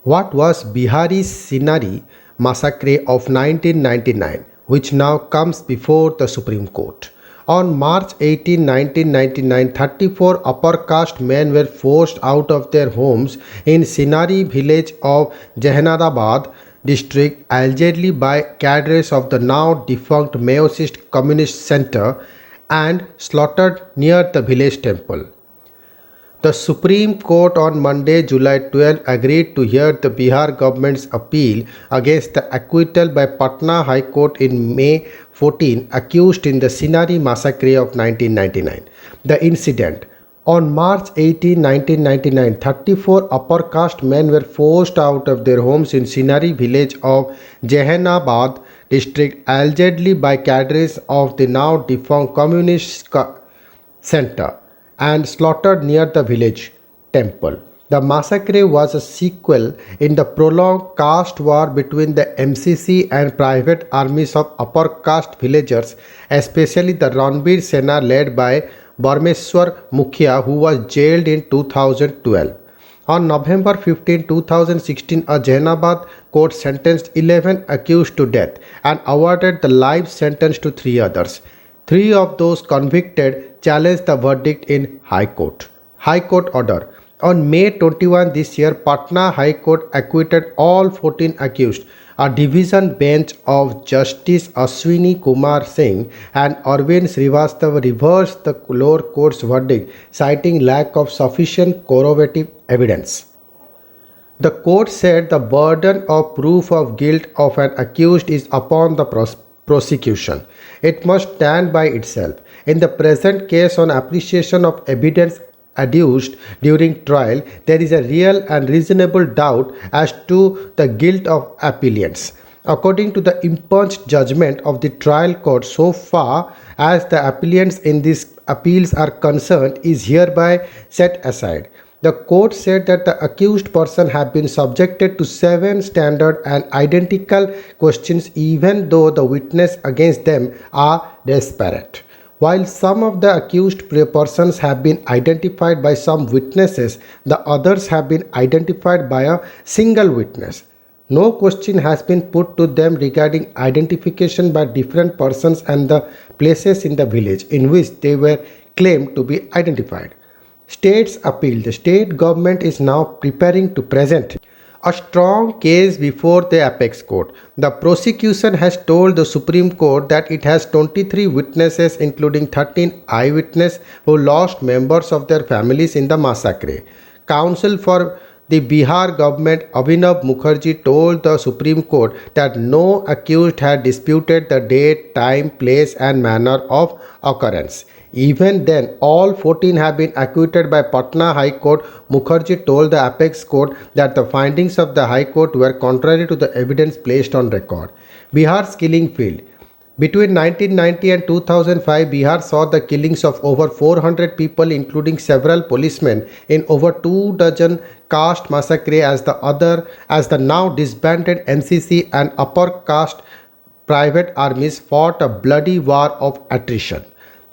What was Bihari's Senari massacre of 1999, which now comes before the Supreme Court? On March 18, 1999, 34 upper caste men were forced out of their homes in Senari village of Jehanabad district allegedly by cadres of the now defunct Maoist Communist Centre and slaughtered near the village temple. The Supreme Court on Monday, July 12, agreed to hear the Bihar government's appeal against the acquittal by Patna High Court in May 14, accused in the Senari massacre of 1999. The incident. On March 18, 1999, 34 upper caste men were forced out of their homes in Senari village of Jehanabad district allegedly by cadres of the now defunct Communist Centre and slaughtered near the village temple. The massacre was a sequel in the prolonged caste war between the MCC and private armies of upper caste villagers, especially the Ranveer Sena led by Barmeshwar Mukhia, who was jailed in 2012. On November 15, 2016, a Jehanabad court sentenced 11 accused to death and awarded the life sentence to 3 others. 3 of those convicted challenged the verdict in High Court. High Court order. On May 21 this year, Patna High Court acquitted all 14 accused. A division bench of Justice Ashwini Kumar Singh and Arvind Srivastava reversed the lower court's verdict, citing lack of sufficient corroborative evidence. The court said the burden of proof of guilt of an accused is upon the prosecution. It must stand by itself. In the present case, on appreciation of evidence adduced during trial, there is a real and reasonable doubt as to the guilt of appellants. According to the impugned judgment of the trial court, so far as the appellants in these appeals are concerned, is hereby set aside. The court said that the accused person have been subjected to 7 standard and identical questions even though the witness against them are disparate. While some of the accused persons have been identified by some witnesses, the others have been identified by a single witness. No question has been put to them regarding identification by different persons and the places in the village in which they were claimed to be identified. States appeal. The state government is now preparing to present a strong case before the apex court. The prosecution has told the Supreme Court that it has 23 witnesses, including 13 eyewitnesses who lost members of their families in the massacre. Counsel for the Bihar government, Abhinav Mukherjee, told the Supreme Court that no accused had disputed the date, time, place and manner of occurrence. Even then, all 14 have been acquitted by Patna High Court. Mukherjee told the apex court that the findings of the High Court were contrary to the evidence placed on record. Bihar's killing field. Between 1990 and 2005, Bihar saw the killings of over 400 people, including several policemen, in over 2 dozen caste massacres as the now disbanded MCC and upper caste private armies fought a bloody war of attrition.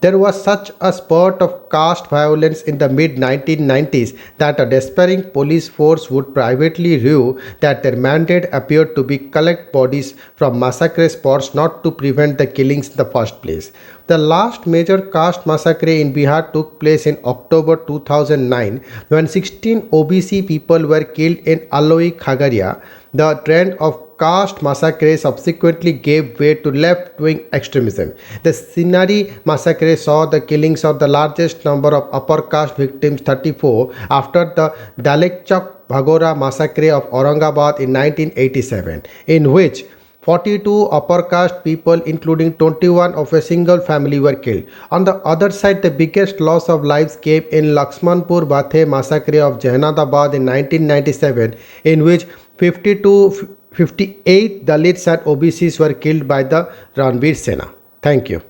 There was such a spurt of caste violence in the mid-1990s that a despairing police force would privately rue that their mandate appeared to be collect bodies from massacre spots, not to prevent the killings in the first place. The last major caste massacre in Bihar took place in October 2009 when 16 OBC people were killed in Aloi, Khagaria. The trend of caste massacre subsequently gave way to left-wing extremism. The Senari massacre saw the killings of the largest number of upper caste victims, 34, after the Dalekchak Bhagora massacre of Aurangabad in 1987, in which 42 upper caste people, including 21 of a single family, were killed. On the other side, the biggest loss of lives came in Laxmanpur Bathe massacre of Jehanabad in 1997, in which 58 Dalits and OBCs were killed by the Ranveer Sena. Thank you.